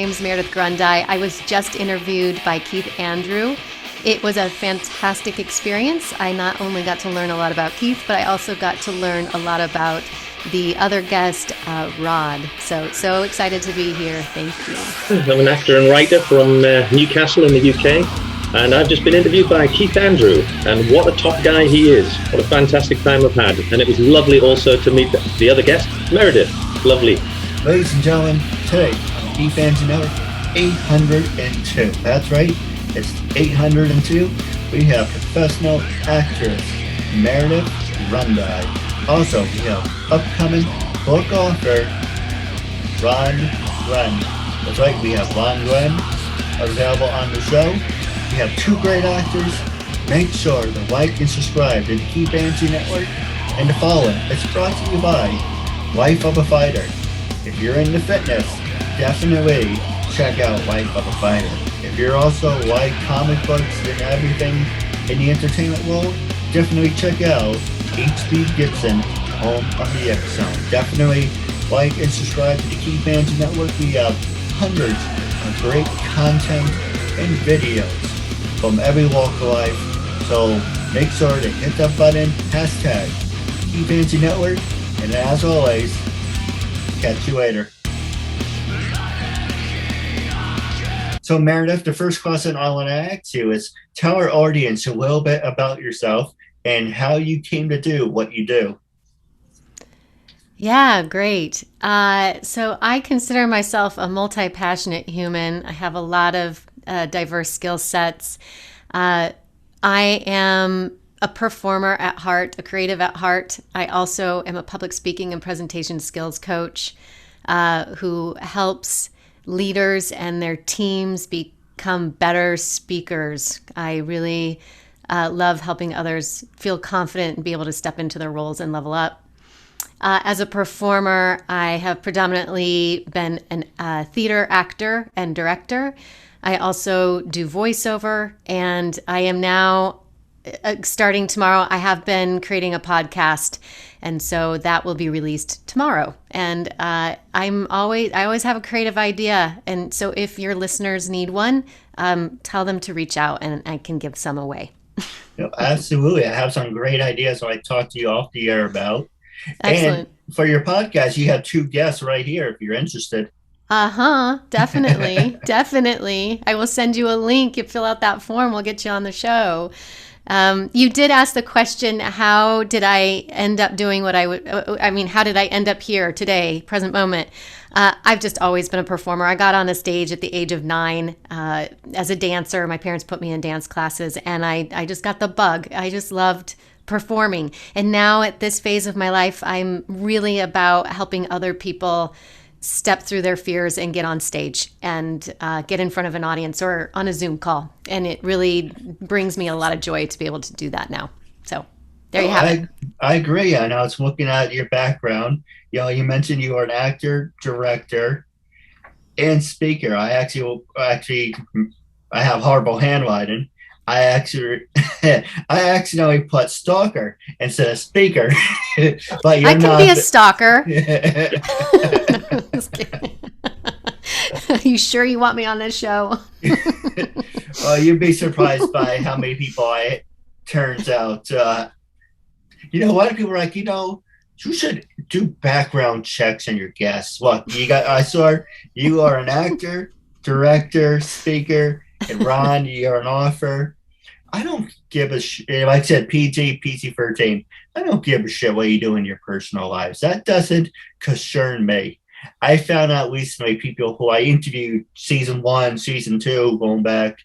My name's Meridith Grundei. I was just interviewed by Keith Andrew. It was a fantastic experience. I not only got to learn a lot about Keith, but I also got to learn a lot about the other guest, Rod. So excited to be here. Thank you. I'm an actor and writer from Newcastle in the UK, and I've just been interviewed by Keith Andrew, and what a top guy he is. What a fantastic time I've had. And it was lovely also to meet the other guest, Meridith. Lovely. Ladies and gentlemen, today on KeithAndrewNetWork 802. That's right, it's 802. We have professional actress Meridith Grundei. Also, we have upcoming book author roddglenn. That's right, we have roddglenn available on the show. We have two great actors. Make sure to like and subscribe to the KeithAndrewNetWork and to follow it. It's brought to you by Life of a Fighter. If you're into fitness, definitely check out Life of a Fighter. If you're also like comic books and everything in the entertainment world, definitely check out H.B. Gibson, Home of the X Zone. Definitely like and subscribe to the KeithAndrewNetWork. We have hundreds of great content and videos from every walk of life. So make sure to hit that button, hashtag KeithAndrewNetWork, and as always, catch you later. So Meridith, the first question I want to ask you is tell our audience a little bit about yourself and how you came to do what you do. Yeah, great. So I consider myself a multi-passionate human. I have a lot of diverse skill sets. I am a performer at heart, a creative at heart. I also am a public speaking and presentation skills coach who helps leaders and their teams become better speakers. I really love helping others feel confident and be able to step into their roles and level up. As a performer, I have predominantly been a theater actor and director. I also do voiceover, and I am now starting tomorrow. I have been creating a podcast, and so that will be released tomorrow. And I always have a creative idea, and so if your listeners need one, tell them to reach out, and I can give some away. No, absolutely, I have some great ideas I talked to you off the air about. Excellent. And for your podcast, you have two guests right here if you're interested. Definitely. Definitely. I will send you a link. You fill out that form, we'll get you on the show. You did ask the question, how did I end up doing what how did I end up here today, present moment? I've just always been a performer. I got on a stage at the age of 9 as a dancer. My parents put me in dance classes, and I just got the bug. I just loved performing. And now at this phase of my life, I'm really about helping other people step through their fears and get on stage and get in front of an audience or on a Zoom call. And it really brings me a lot of joy to be able to do that now. So there you have it. I agree. I know it's looking at your background. You mentioned you are an actor, director, and speaker. I have horrible handwriting. I accidentally put stalker instead of speaker. But I can be a stalker. Just kidding. Are you sure you want me on this show? Well, you'd be surprised by how many people turns out. A lot of people are like, you should do background checks on your guests. Look, I saw you are an actor, director, speaker, and Ron, you're an author. I don't give a shit. Like I said, PG-13. I don't give a shit what you do in your personal lives. That doesn't concern me. I found out recently people who I interviewed season 1, season 2, going back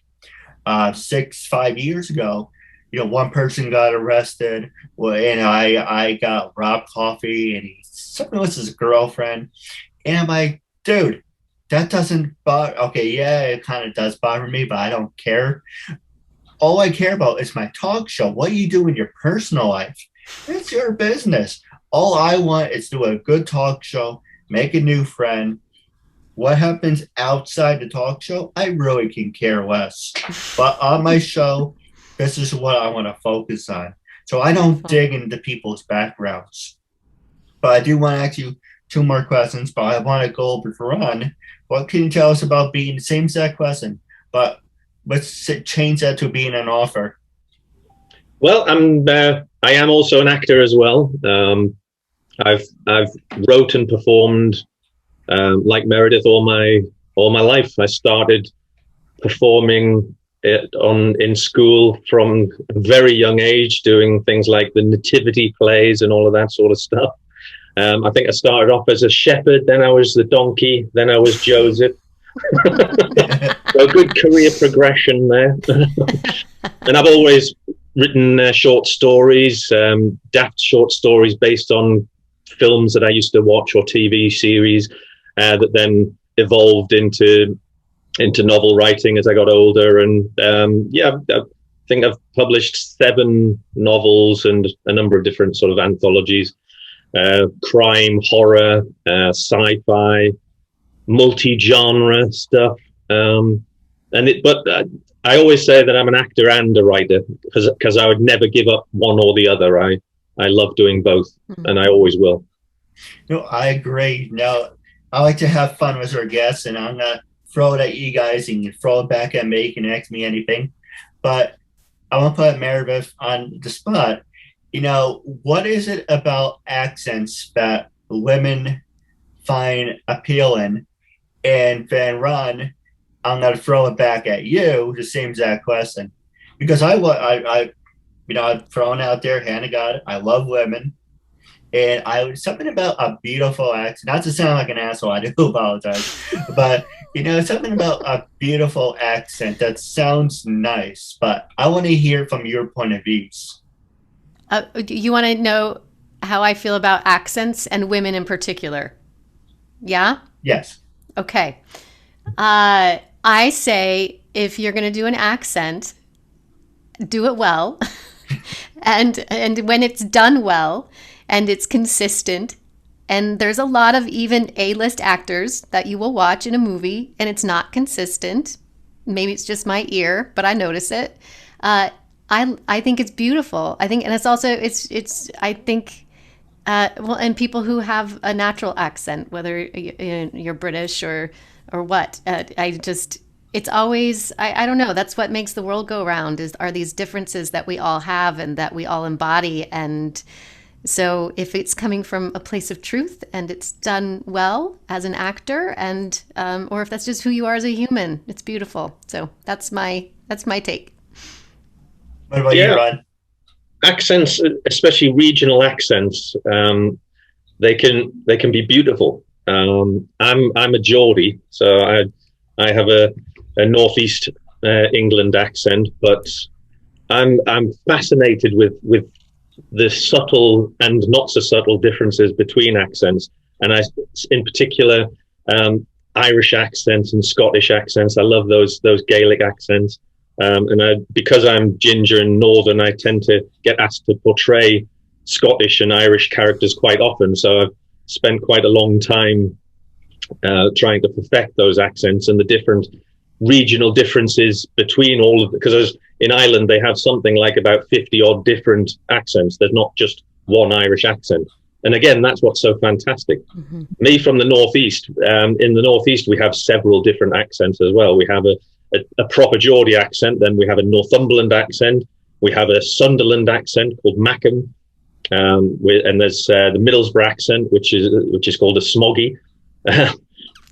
5 years ago. One person got arrested. Well, I got robbed coffee, and something was his girlfriend. And I'm like, dude, that doesn't bother. Okay, yeah, it kind of does bother me, but I don't care. All I care about is my talk show. What you do in your personal life, it's your business. All I want is to do a good talk show, make a new friend. What happens outside the talk show, I really can care less. But on my show, this is what I want to focus on. So I don't dig into people's backgrounds. But I do want to ask you two more questions, but I want to go over for Ron. What can you tell us about being the same-sex person, but let's change that to being an author? Well, I am also an actor as well. I've wrote and performed like Meredith all my life. I started performing in school from a very young age, doing things like the nativity plays and all of that sort of stuff. I think I started off as a shepherd, then I was the donkey, then I was Joseph. So a good career progression there. And I've always written short stories, daft short stories based on films that I used to watch or TV series that then evolved into novel writing as I got older. And I think I've published 7 novels and a number of different sort of anthologies, crime, horror, sci-fi, multi-genre stuff. But I always say that I'm an actor and a writer because I would never give up one or the other. I love doing both, and I always will. No, I agree. Now, I like to have fun with our guests, and I'm gonna throw it at you guys, and you can throw it back at me. You can ask me anything, but I want to put Meredith on the spot. What is it about accents that women find appealing? And then, Ron, I'm going to throw it back at you, the same exact question, because I've thrown out there, hand of God, I love women, and something about a beautiful accent. Not to sound like an asshole, I do apologize, but something about a beautiful accent that sounds nice. But I want to hear from your point of views. You want to know how I feel about accents and women in particular? Yeah? Yes. Okay. I say if you're going to do an accent, do it well. and when it's done well and it's consistent, and there's a lot of even A-list actors that you will watch in a movie and it's not consistent. Maybe it's just my ear, but I notice it. I think it's beautiful. I think, and it's also, I think, and people who have a natural accent, whether you're British or what, it's always, I don't know, that's what makes the world go round, are these differences that we all have and that we all embody. And so if it's coming from a place of truth and it's done well as an actor, and or if that's just who you are as a human, it's beautiful. So that's my take. What about you, Rod? Accents, especially regional accents, they can be beautiful. I'm a Geordie, so I have a northeast England accent, but I'm fascinated with the subtle and not so subtle differences between accents, and in particular Irish accents and Scottish accents. I love those Gaelic accents. Because I'm ginger and northern, I tend to get asked to portray Scottish and Irish characters quite often. So I've spent quite a long time trying to perfect those accents and the different regional differences between all of them. Because in Ireland, they have something like about 50 odd different accents. There's not just one Irish accent. And again, that's what's so fantastic. Mm-hmm. Me from the Northeast, in the Northeast, we have several different accents as well. We have a proper Geordie accent, then we have a Northumberland accent, we have a Sunderland accent called Mackem, and there's the Middlesbrough accent, which is called a Smoggy.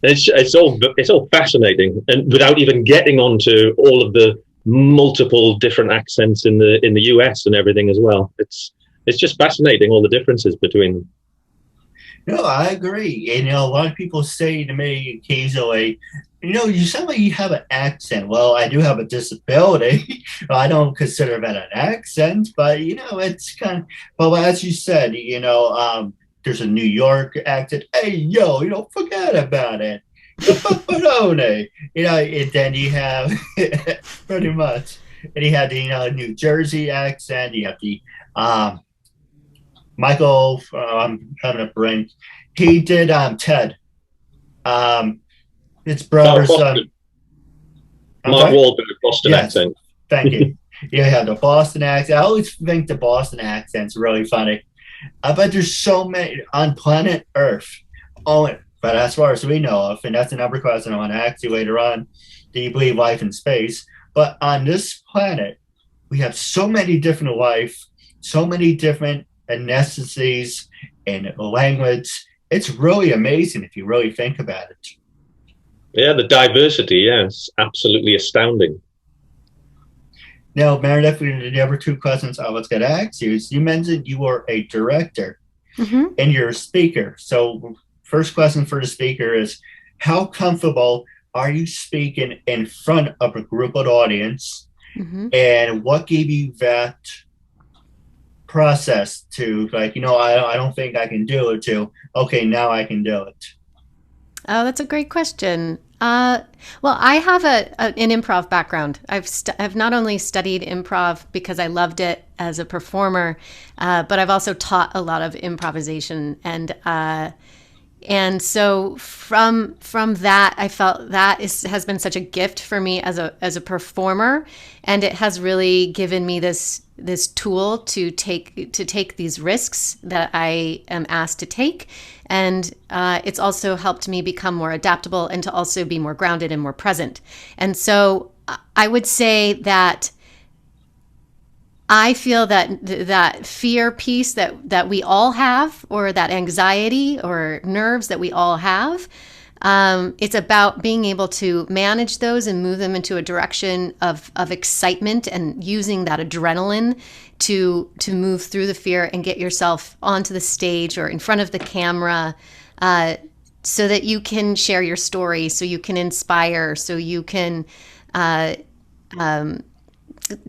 It's all fascinating, and without even getting onto all of the multiple different accents in the US and everything as well. It's just fascinating, all the differences between them. No, I agree. And a lot of people say to me occasionally, you sound like you have an accent. Well, I do have a disability. I don't consider that an accent, but it's kind of. Well, as you said, there's a New York accent. Hey, yo, forget about it. And then you have pretty much, and you have the New Jersey accent. You have the Michael. I'm having a brain. He did Ted. It's brother's son. Mark Wahlberg, Boston accent. Thank you. Yeah, the Boston accent. I always think the Boston accent's really funny. But there's so many on planet Earth. Oh, But as far as we know of, and that's another question I want to ask you later on, do you believe life in space? But on this planet, we have so many different life, so many different ethnicities and language. It's really amazing if you really think about it. Yeah, the diversity, yes, absolutely astounding. Now, Meredith, the other two questions I was going to ask you is, you mentioned you were a director and you're a speaker. So first question for the speaker is, how comfortable are you speaking in front of a group of audience? And what gave you that process to, like, I don't think I can do it, to, okay, now I can do it? Oh, that's a great question. Well, I have an improv background. I've not only studied improv because I loved it as a performer, but I've also taught a lot of improvisation, and so from that, I felt that has been such a gift for me as a performer, and it has really given me this tool to take these risks that I am asked to take, and it's also helped me become more adaptable and to also be more grounded and more present. And so I would say that I feel that fear piece that we all have, or that anxiety or nerves that we all have, it's about being able to manage those and move them into a direction of excitement, and using that adrenaline to move through the fear and get yourself onto the stage or in front of the camera, so that you can share your story, so you can inspire, so you can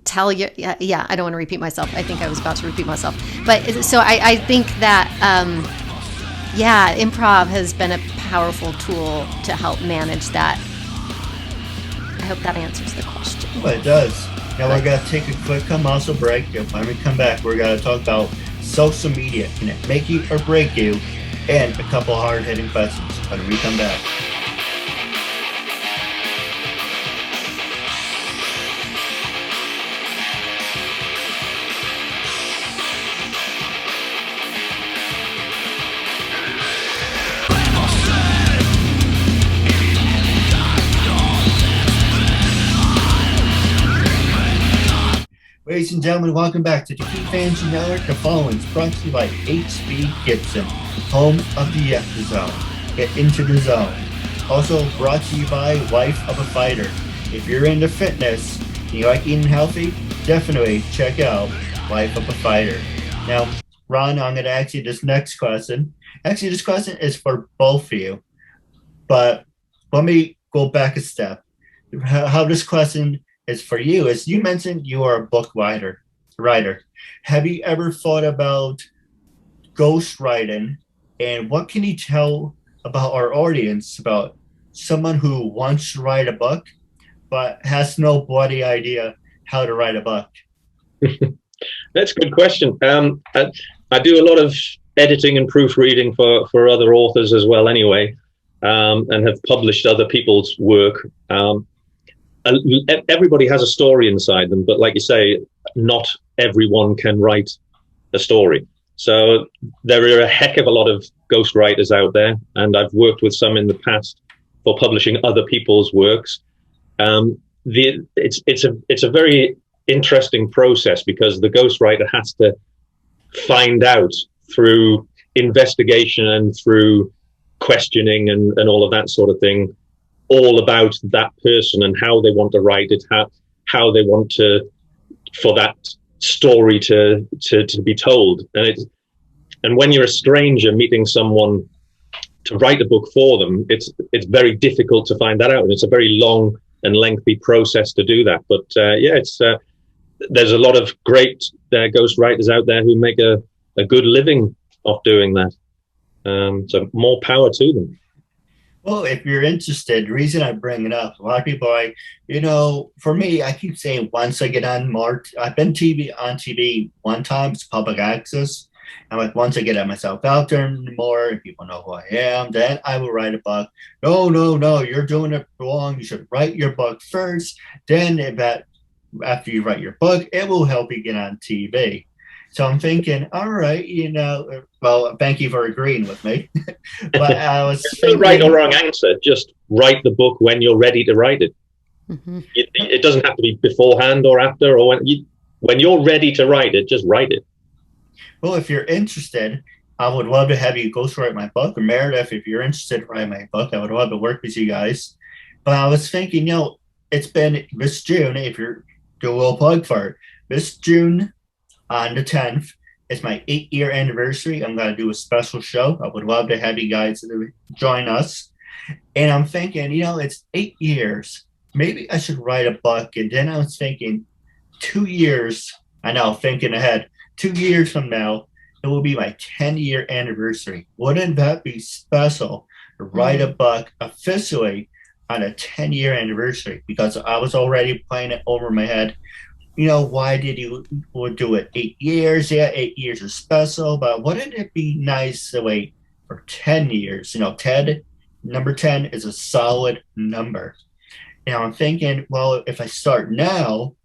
tell you, I don't want to repeat myself. I think I was about to repeat myself. But so I think that, improv has been a powerful tool to help manage that. I hope that answers the question. Well, it does. Now we're going to take a quick commercial break. And when we come back, we're going to talk about social media. Can it make you or break you? And a couple hard-hitting questions when we come back. Ladies and gentlemen, welcome back to the Keith Andrew Network. The following is brought to you by H.B. Gibson, home of the F Zone. Get into the zone. Also brought to you by Life of a Fighter. If you're into fitness and you like eating healthy, definitely check out Life of a Fighter. Now, Ron, I'm going to ask you this next question. Actually, this question is for both of you, but let me go back a step. How this question is for you is, you mentioned you are a book writer. Have you ever thought about ghostwriting, and what can you tell about our audience about someone who wants to write a book but has no bloody idea how to write a book? That's a good question. I do a lot of editing and proofreading for other authors as well anyway, and have published other people's work. Everybody has a story inside them, but like you say, not everyone can write a story. So there are a heck of a lot of ghostwriters out there, and I've worked with some in the past for publishing other people's works. It's a very interesting process, because the ghostwriter has to find out through investigation and through questioning and all of that sort of thing, all about that person and how they want to write it, how they want for that story to be told. And when you're a stranger meeting someone to write a book for them, it's very difficult to find that out, and it's a very long and lengthy process to do that. But there's a lot of great ghostwriters out there who make a good living off doing that. So more power to them. Well, if you're interested, the reason I bring it up, a lot of people are like, for me, I keep saying once I get on I've been on TV one time, it's public access. I'm like, once I get myself out there more and people know who I am, then I will write a book. No, you're doing it wrong. You should write your book first. Then after you write your book, it will help you get on TV. So I'm thinking, all right, well, thank you for agreeing with me. But I was There's no right or thinking, wrong answer. Just write the book when you're ready to write it. Mm-hmm. It doesn't have to be beforehand or after, or when you're ready to write it, just write it. well, if you're interested, I would love to have you ghostwrite my book. Or Meredith, if you're interested in writing my book, I would love to work with you guys. But I was thinking, it's been this June, if you're do a little plug for it. This June on the 10th is my 8-year anniversary. I'm going to do a special show. I would love to have you guys join us. And I'm thinking, it's 8 years. Maybe I should write a book. And then I was thinking, 2 years, I know, thinking ahead, 2 years from now, it will be my 10-year anniversary. Wouldn't that be special to write a book officially on a 10-year anniversary? Because I was already playing it over my head. Why did you do it 8 years? Yeah, 8 years is special, but wouldn't it be nice to wait for 10 years? Number 10 is a solid number. I'm thinking, well, if I start now,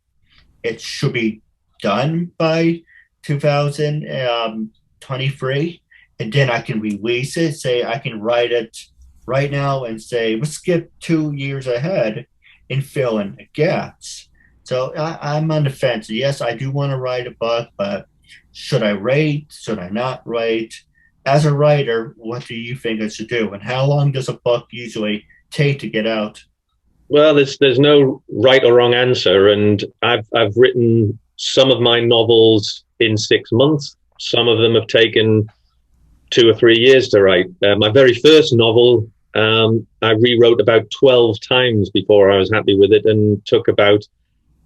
it should be done by 2023, and then I can release it. Say I can write it right now and say, let's skip 2 years ahead and fill in the gaps. So I'm on the fence. Yes, I do want to write a book, but should I write? Should I not write? As a writer, what do you think I should do? And how long does a book usually take to get out? Well, there's no right or wrong answer, and I've written some of my novels in 6 months. Some of them have taken 2 or 3 years to write. My very first novel, I rewrote about 12 times before I was happy with it, and took about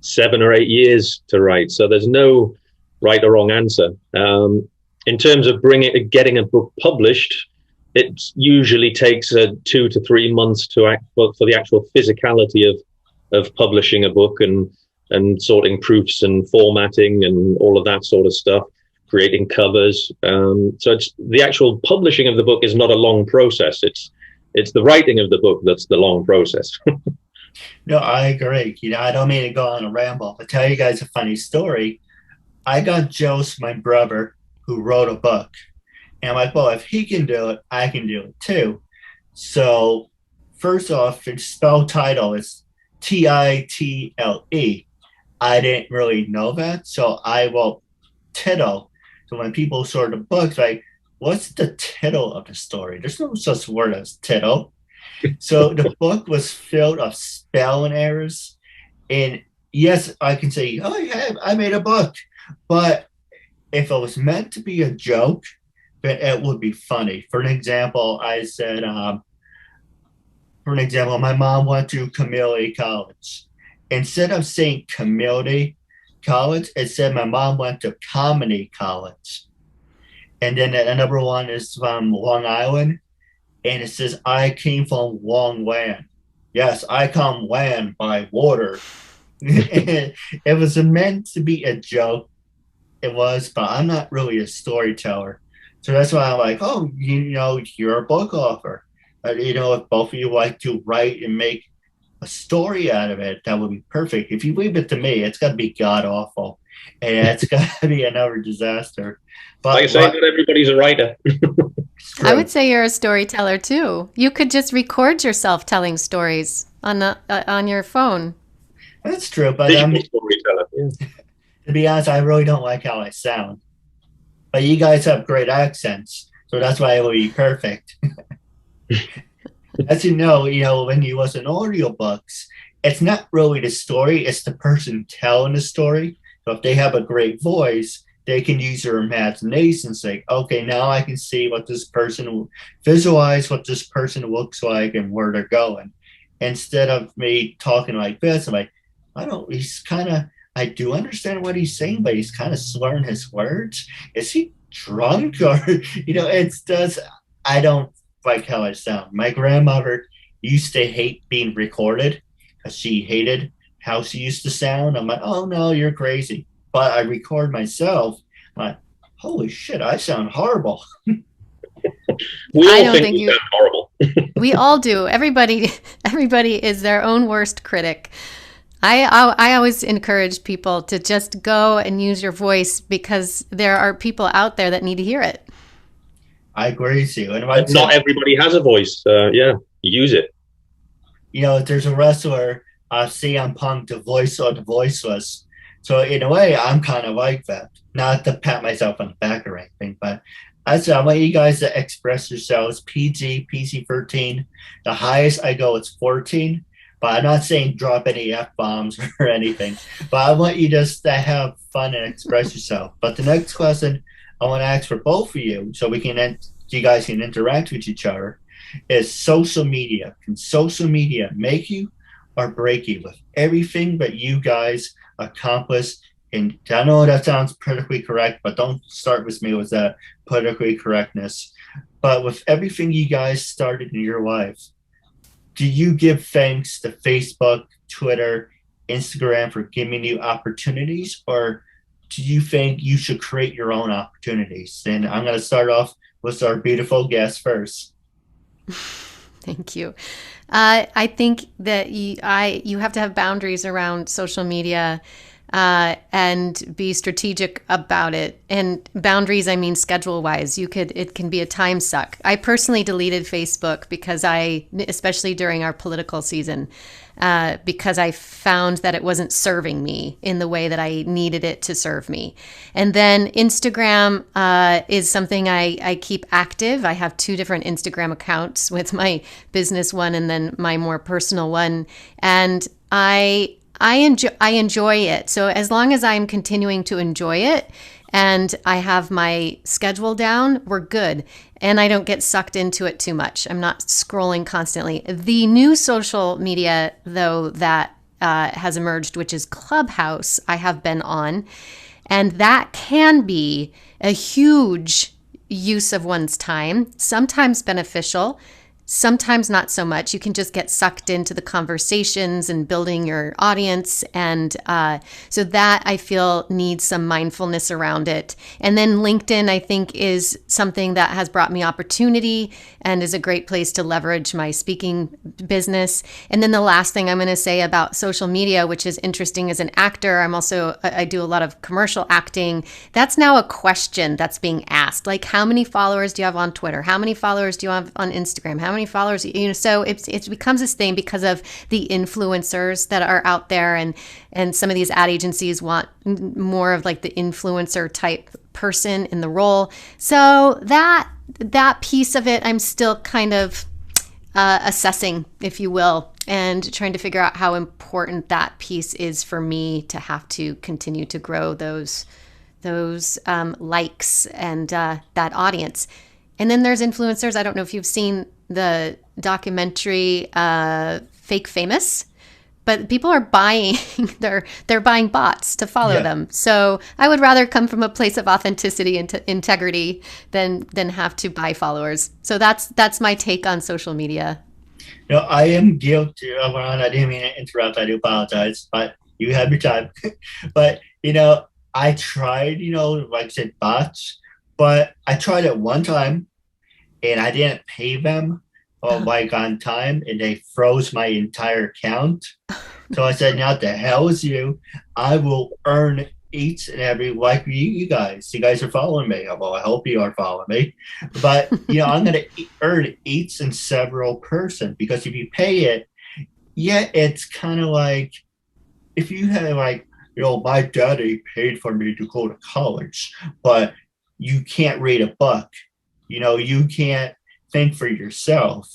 7 or 8 years to write. So there's no right or wrong answer. In terms of getting a book published, it usually takes 2 to 3 months for the actual physicality of publishing a book and sorting proofs and formatting and all of that sort of stuff, creating covers. So it's the actual publishing of the book is not a long process. It's the writing of the book that's the long process. No, I agree. I don't mean to go on a ramble. I'll tell you guys a funny story. I got Joe's my brother, who wrote a book. And I'm like, well, if he can do it, I can do it too. So first off, its spell title is Title. I didn't really know that. So I wrote tittle. So when people sort of books, like, what's the tittle of the story? There's no such word as tittle. So the book was filled of spelling errors. And yes, I can say, oh, yeah, I made a book. But if it was meant to be a joke, then it would be funny. For an example, I said, my mom went to community college. Instead of saying community college, it said my mom went to comedy college. And then another one is from Long Island. And it says, I came from long land. Yes, I come land by water. It was meant to be a joke. It was, but I'm not really a storyteller. So that's why I'm like, oh, you're a book author. If both of you like to write and make a story out of it, that would be perfect. If you leave it to me, it's got to be god awful. And it's got to be another disaster. But like I say, not everybody's a writer. I would say you're a storyteller too. You could just record yourself telling stories on your phone. That's true, but storyteller. Yeah. To be honest, I really don't like how I sound. But you guys have great accents, so that's why it will be perfect. As you know, when you listen to audiobooks, it's not really the story, it's the person telling the story. So if they have a great voice, they can use their imagination, say, okay, now I can see visualize what this person looks like and where they're going. Instead of me talking like this, I'm like, I do understand what he's saying, but he's kind of slurring his words. Is he drunk? Or, I don't like how I sound. My grandmother used to hate being recorded because she hated how she used to sound. I'm like, oh no, you're crazy. But I record myself. I'm like, holy shit, I sound horrible. We all think you sound horrible. We all do. Everybody is their own worst critic. I always encourage people to just go and use your voice because there are people out there that need to hear it. I agree with you. And But not everybody has a voice. Yeah, use it. You know, there's a wrestler, CM Punk, the voice of the voiceless. So in a way, I'm kind of like that. Not to pat myself on the back or anything, but I want you guys to express yourselves. PG, PC-13. The highest I go is 14. But I'm not saying drop any F-bombs or anything. But I want you just to have fun and express yourself. But the next question I want to ask for both of you, so you guys can interact with each other, is social media. Can social media make you or break you with everything that you guys accomplish? And I know that sounds politically correct, but don't start with me with that politically correctness. But with everything you guys started in your life, do you give thanks to Facebook, Twitter, Instagram for giving you opportunities, or do you think you should create your own opportunities? And I'm going to start off with our beautiful guest first. Thank you. I think that you have to have boundaries around social media and be strategic about it. And boundaries, I mean, schedule-wise, it can be a time suck. I personally deleted Facebook because especially during our political season, because I found that it wasn't serving me in the way that I needed it to serve me. And then Instagram is something I keep active. I have 2 different Instagram accounts, with my business one and then my more personal one. And I enjoy it. So as long as I'm continuing to enjoy it and I have my schedule down, we're good. And I don't get sucked into it too much. I'm not scrolling constantly. The new social media, though, that has emerged, which is Clubhouse, I have been on. And that can be a huge use of one's time, sometimes beneficial, sometimes not so much. You can just get sucked into the conversations and building your audience. And so that, I feel, needs some mindfulness around it. And then LinkedIn, I think, is something that has brought me opportunity and is a great place to leverage my speaking business. And then the last thing I'm going to say about social media, which is interesting as an actor, I do a lot of commercial acting. That's now a question that's being asked. Like, how many followers do you have on Twitter? How many followers do you have on Instagram? How many followers, so it becomes this thing because of the influencers that are out there, and some of these ad agencies want more of like the influencer type person in the role. So that piece of it, I'm still kind of assessing, if you will, and trying to figure out how important that piece is for me to have to continue to grow those likes and that audience. And then there's influencers. I don't know if you've seen the documentary Fake Famous, but people are buying they're buying bots to follow them. So I would rather come from a place of authenticity and integrity than have to buy followers. So that's my take on social media. No, I am guilty. Ron, I didn't mean to interrupt. I do apologize, but you have your time. But I tried, like I said, bots, but I tried it one time and I didn't pay them on time, and they froze my entire account. So I said, now the hell is you. I will earn each and every, like you guys. You guys are following me. Well, I hope you are following me. But, I'm going to earn each and several person, because if you pay it, it's kind of like, if you had my daddy paid for me to go to college, but you can't read a book. You can't think for yourself.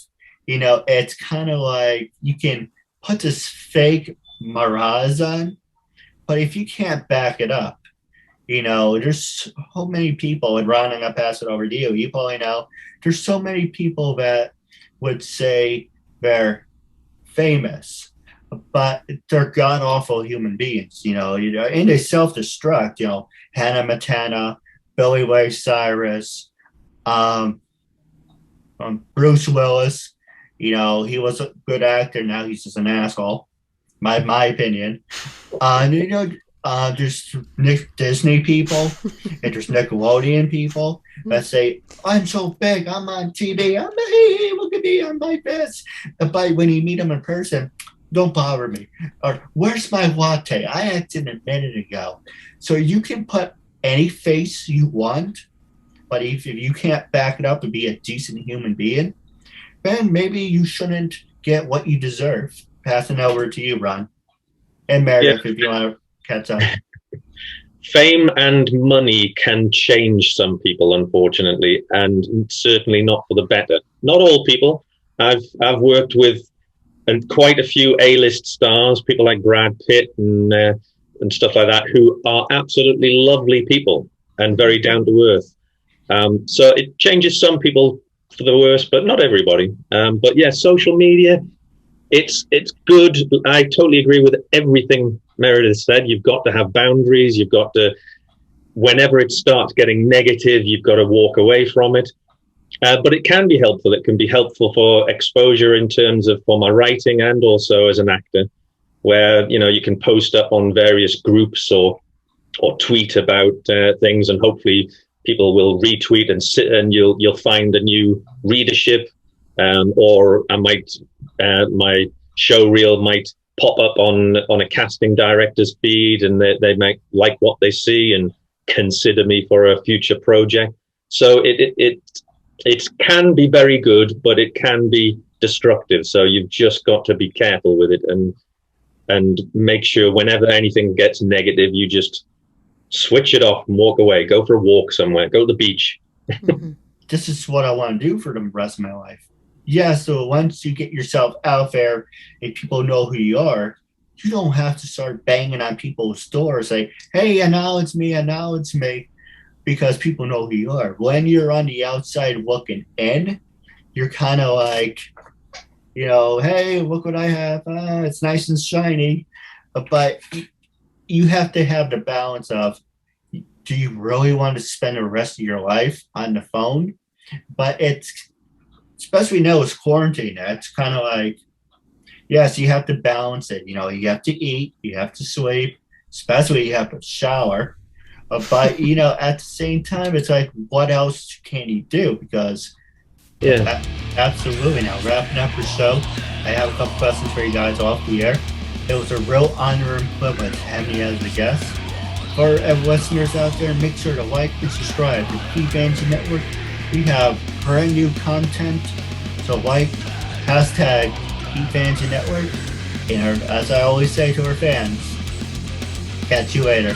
It's kind of like you can put this fake mirage on, but if you can't back it up, there's so many people, and Ron, I'm going to pass it over to you. You probably know, there's so many people that would say they're famous, but they're god-awful human beings, and they self-destruct, Hannah Montana, Billy Ray Cyrus, Bruce Willis, he was a good actor. Now he's just an asshole, my opinion. There's Disney people and there's Nickelodeon people that say, I'm so big, I'm on TV, I'm able to be on my best. But when you meet them in person, don't bother me. Or where's my latte? I acted a minute ago. So you can put any face you want, but if you can't back it up and be a decent human being, then maybe you shouldn't get what you deserve. Passing over to you, Ron. And Yeah. Meredith, if you want to catch up. Fame and money can change some people, unfortunately, and certainly not for the better. Not all people. I've worked with quite a few A-list stars, people like Brad Pitt and stuff like that, who are absolutely lovely people and very down to earth. So it changes some people for the worse, but not everybody. But yeah, social media, it's good. I totally agree with everything Meredith said. You've got to have boundaries. You've got to, whenever it starts getting negative, you've got to walk away from it. But it can be helpful. It can be helpful for exposure in terms of for my writing and also as an actor, where you can post up on various groups or tweet about things, and hopefully people will retweet and you'll find a new readership. Or I might my show reel might pop up on a casting director's feed, and they might like what they see and consider me for a future project. So it can be very good, but it can be destructive. So you've just got to be careful with it and make sure whenever anything gets negative, you just switch it off and walk away. Go for a walk somewhere. Go to the beach. Mm-hmm. This is what I want to do for the rest of my life. Yeah, so once you get yourself out there and people know who you are, you don't have to start banging on people's doors like, hey, acknowledge me, because people know who you are. When you're on the outside looking in, you're kind of like, hey, look what I have. It's nice and shiny. But you have to have the balance of, do you really want to spend the rest of your life on the phone? But it's, especially now it's quarantine, it's kind of like, yes, you have to balance it. You have to eat, you have to sleep, especially you have to shower. But, at the same time, it's like, what else can you do? Because, yeah, absolutely. Now, wrapping up the show, I have a couple questions for you guys off the air. It was a real honor and privilege having you as a guest. For listeners out there, make sure to like and subscribe to KeithAndrewNetWork. We have brand new content, so hashtag KeithAndrewNetWork. And as I always say to our fans, catch you later.